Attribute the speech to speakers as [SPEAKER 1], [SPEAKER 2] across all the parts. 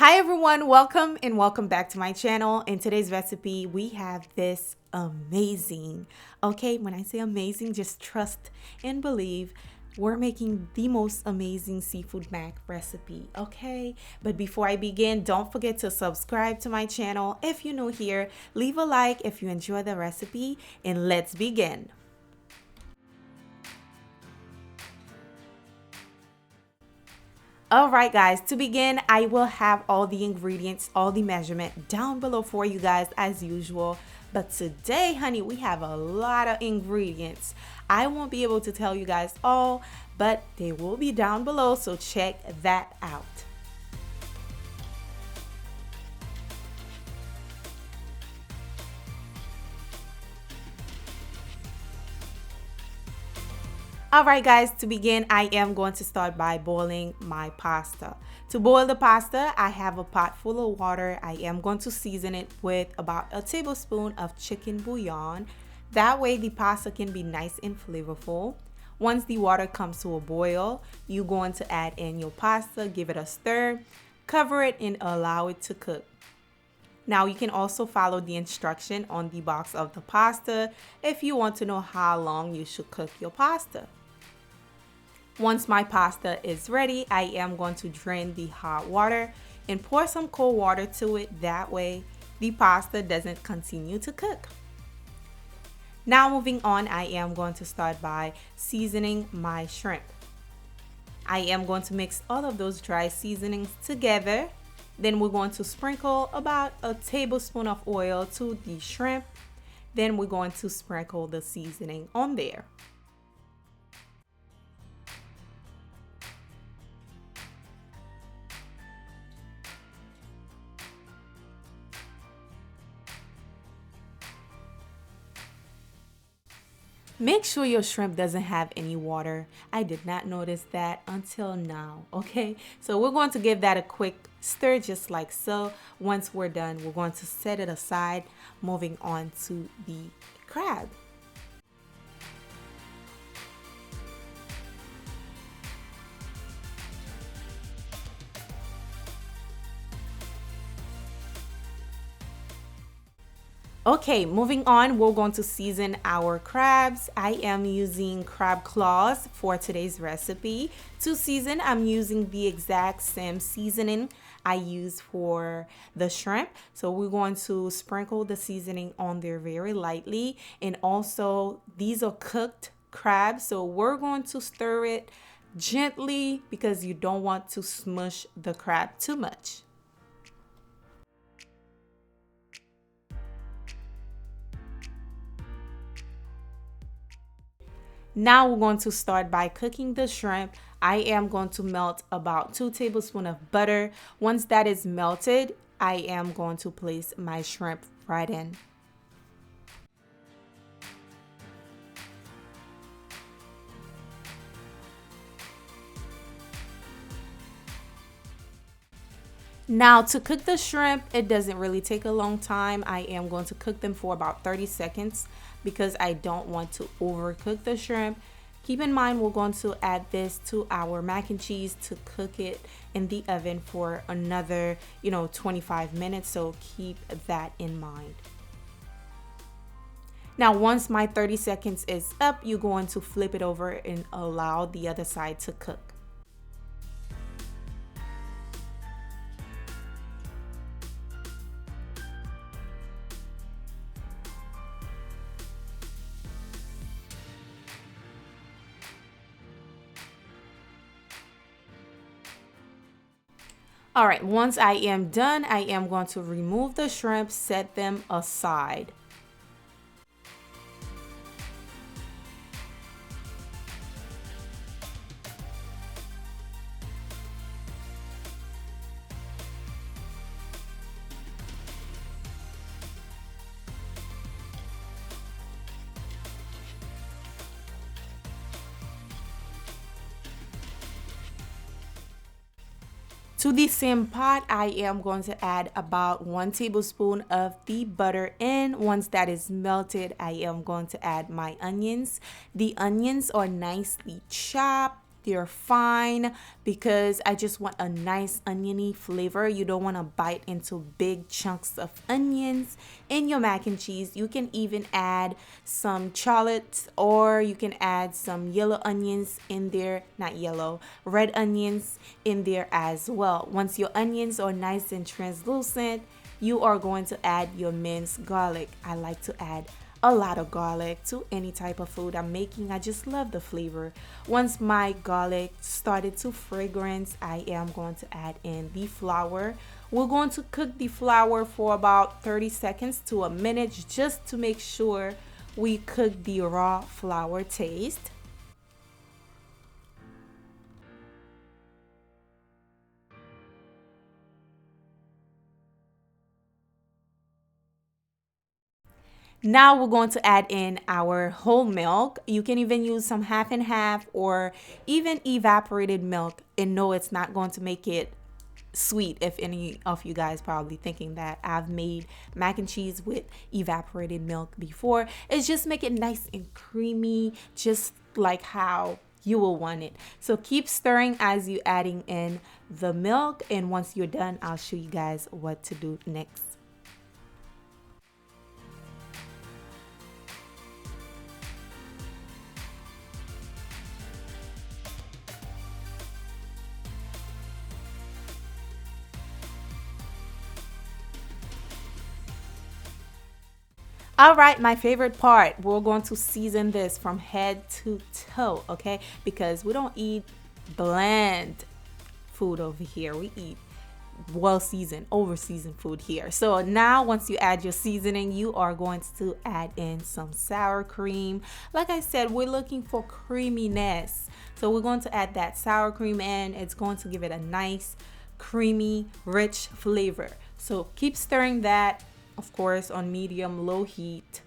[SPEAKER 1] Hi everyone, welcome and welcome back to my channel. In today's recipe, we have this amazing, okay, when I say amazing, just trust and believe, we're making the most amazing seafood mac recipe, okay? But before I begin, don't forget to subscribe to my channel if you're new here, leave a like if you enjoy the recipe, and let's begin. Alright guys, to begin, I will have all the ingredients, all the measurement down below for you guys as usual. But today, honey, we have a lot of ingredients. I won't be able to tell you guys all, but they will be down below, so check that out. Alright guys, to begin, I am going to start by boiling my pasta. To boil the pasta, I have a pot full of water. I am going to season it with about a tablespoon of chicken bouillon. That way the pasta can be nice and flavorful. Once the water comes to a boil, you're going to add in your pasta, give it a stir, cover it, and allow it to cook. Now you can also follow the instruction on the box of the pasta if you want to know how long you should cook your pasta. Once my pasta is ready, I am going to drain the hot water and pour some cold water to it. That way the pasta doesn't continue to cook. Now moving on, I am going to start by seasoning my shrimp. I am going to mix all of those dry seasonings together. Then we're going to sprinkle about a tablespoon of oil to the shrimp. Then we're going to sprinkle the seasoning on there. Make sure your shrimp doesn't have any water. I did not notice that until now, okay? So we're going to give that a quick stir just like so. Once we're done, we're going to set it aside, moving on to the crab. Okay, moving on, we're going to season our crabs. I am using crab claws for today's recipe. To season, I'm using the exact same seasoning I use for the shrimp. So we're going to sprinkle the seasoning on there very lightly. And also, these are cooked crabs, so we're going to stir it gently because you don't want to smush the crab too much. Now we're going to start by cooking the shrimp. I am going to melt about 2 tablespoons of butter. Once that is melted, I am going to place my shrimp right in. Now to cook the shrimp, it doesn't really take a long time. I am going to cook them for about 30 seconds because I don't want to overcook the shrimp. Keep in mind, we're going to add this to our mac and cheese to cook it in the oven for another, 25 minutes. So keep that in mind. Now, once my 30 seconds is up, you're going to flip it over and allow the other side to cook. All right, once I am done, I am going to remove the shrimp, set them aside. To the same pot, I am going to add about 1 tablespoon of the butter in. Once that is melted, I am going to add my onions. The onions are nicely chopped. they're fine because I just want a nice oniony flavor. You don't want to bite into big chunks of onions in your mac and cheese. You can even add some shallots, or you can add some yellow onions in there, not yellow, red onions in there as well. Once your onions are nice and translucent, you are going to add your minced garlic. I like to add a lot of garlic to any type of food I'm making. I just love the flavor. Once my garlic started to fragrance, I am going to add in the flour. We're going to cook the flour for about 30 seconds to a minute just to make sure we cook the raw flour taste. Now we're going to add in our whole milk. You can even use some half and half or even evaporated milk. And no, it's not going to make it sweet. If any of you guys probably thinking that I've made mac and cheese with evaporated milk before. It's just make it nice and creamy, just like how you will want it. So keep stirring as you adding in the milk. And once you're done, I'll show you guys what to do next. All right, my favorite part, we're going to season this from head to toe, okay? Because we don't eat bland food over here. We eat well seasoned, over seasoned food here. So now once you add your seasoning, you are going to add in some sour cream. Like I said, we're looking for creaminess. So we're going to add that sour cream in. It's going to give it a nice, creamy, rich flavor. So keep stirring that, of course, on medium low heat.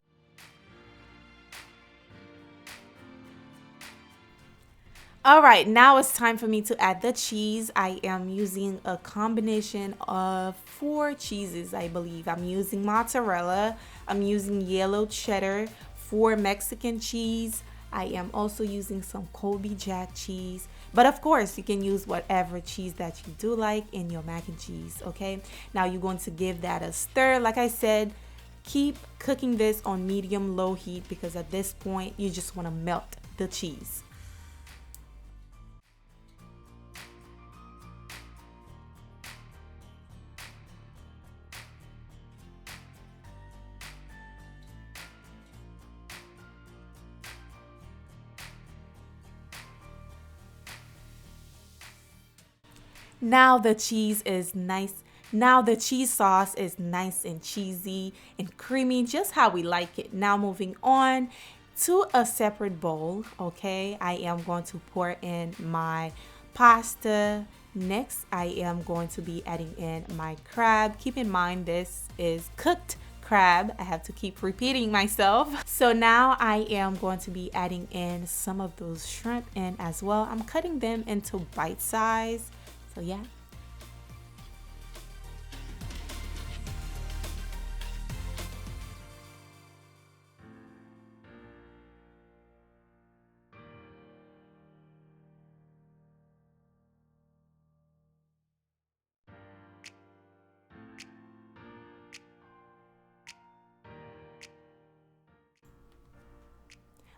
[SPEAKER 1] All right, now it's time for me to add the cheese. I am using a combination of 4 cheeses, I believe. I'm using mozzarella, I'm using yellow cheddar, 4 Mexican cheese. I am also using some Colby Jack cheese. But of course, you can use whatever cheese that you do like in your mac and cheese, okay? Now you're going to give that a stir. Like I said, keep cooking this on medium-low heat because at this point, you just want to melt the cheese. Now the cheese is nice. Now the cheese sauce is nice and cheesy and creamy, just how we like it. Now moving on to a separate bowl, okay? I am going to pour in my pasta. Next, I am going to be adding in my crab. Keep in mind this is cooked crab. I have to keep repeating myself. So now I am going to be adding in some of those shrimp in as well. I'm cutting them into bite size. So yeah.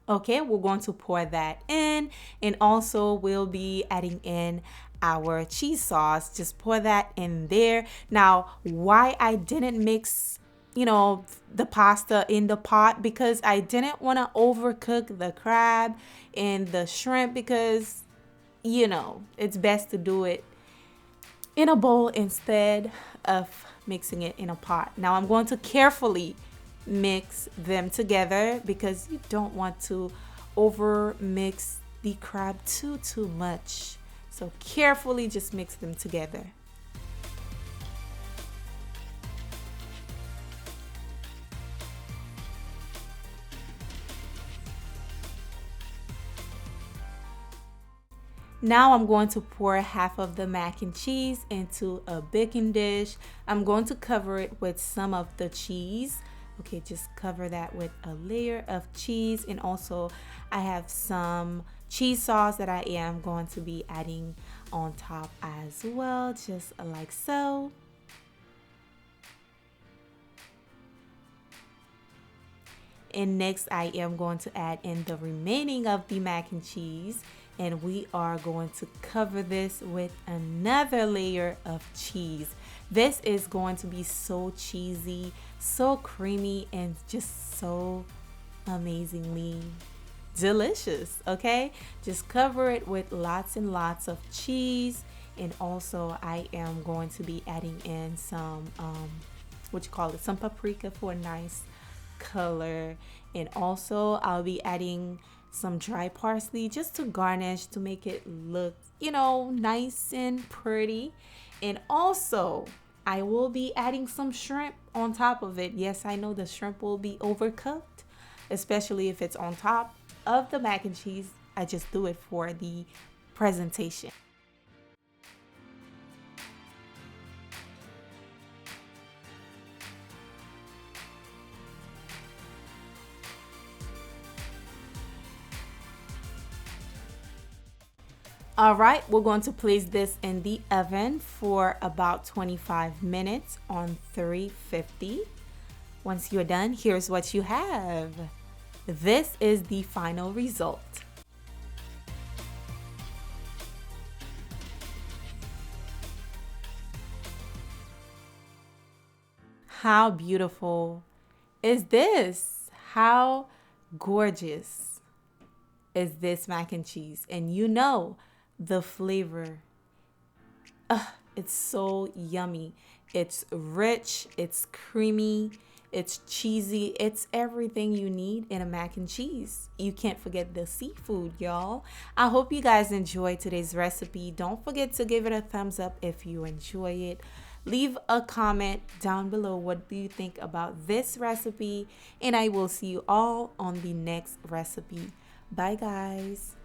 [SPEAKER 1] Okay, we're going to pour that in, and also we'll be adding in our cheese sauce. Just pour that in there. Now, why I didn't mix, the pasta in the pot, because I didn't want to overcook the crab and the shrimp, because it's best to do it in a bowl instead of mixing it in a pot. Now I'm going to carefully mix them together because you don't want to over mix the crab too much. So carefully just mix them together. Now I'm going to pour half of the mac and cheese into a baking dish. I'm going to cover it with some of the cheese. Okay, just cover that with a layer of cheese, and also I have some cheese sauce that I am going to be adding on top as well, just like so. And next I am going to add in the remaining of the mac and cheese, and we are going to cover this with another layer of cheese. This is going to be so cheesy, so creamy, and just so amazingly delicious. Okay, just cover it with lots and lots of cheese. And also I am going to be adding in some some paprika for a nice color. And also I'll be adding some dry parsley just to garnish, to make it look, you know, nice and pretty. And also I will be adding some shrimp on top of it. Yes, I know the shrimp will be overcooked, especially if it's on top of the mac and cheese. I just do it for the presentation. All right, we're going to place this in the oven for about 25 minutes on 350. Once you're done, here's what you have. This is the final result. How beautiful is this? How gorgeous is this mac and cheese? And you know, the flavor, it's so yummy. It's rich, it's creamy, it's cheesy, it's everything you need in a mac and cheese. You can't forget the seafood, y'all. I hope you guys enjoyed today's recipe. Don't forget to give it a thumbs up if you enjoy it. Leave a comment down below. What do you think about this recipe? And I will see you all on the next recipe. Bye, guys.